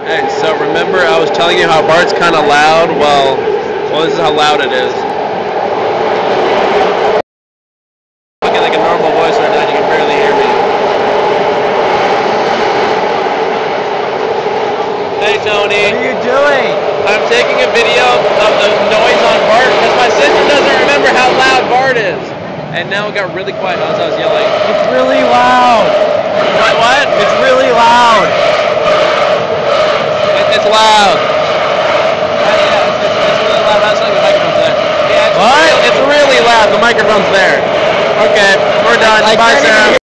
Hey, so remember I was telling you how Bart's kind of loud? Well, this is how loud it is. Talking like a normal voice right now, you can barely hear me. Hey, Tony. What are you doing? I'm taking a video of the noise on Bart because my sister doesn't remember how loud Bart is. And now it got really quiet as I was yelling. It's really loud. What? It's really loud. It's loud. Yeah, it's really loud. That's like the microphone's there. Yeah, What? It's really loud. The microphone's there. Okay, we're done. Bye, Sarah.